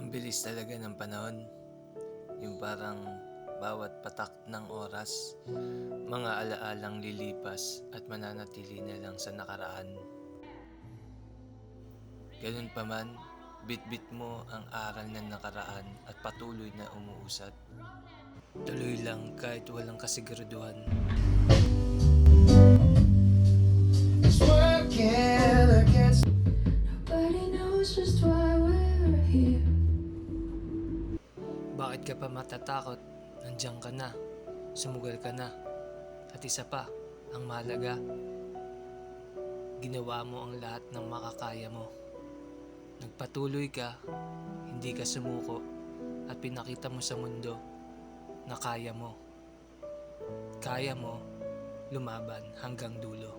Ang bilis talaga ng panahon. Yung parang bawat patak ng oras, mga alaalang lilipas at mananatili na lang sa nakaraan. Ganun pa man, bitbit mo ang aral ng nakaraan at patuloy na umuusad. Tuloy lang kahit walang kasiguraduhan. It's working against. Nobody knows just why we're here. Bakit ka pa matatakot? Nandiyan ka na, sumugal ka na. At isa pa, ang mahalaga, ginawa mo ang lahat ng makakaya mo. Nagpatuloy ka, hindi ka sumuko, at pinakita mo sa mundo na kaya mo. Kaya mo lumaban hanggang dulo.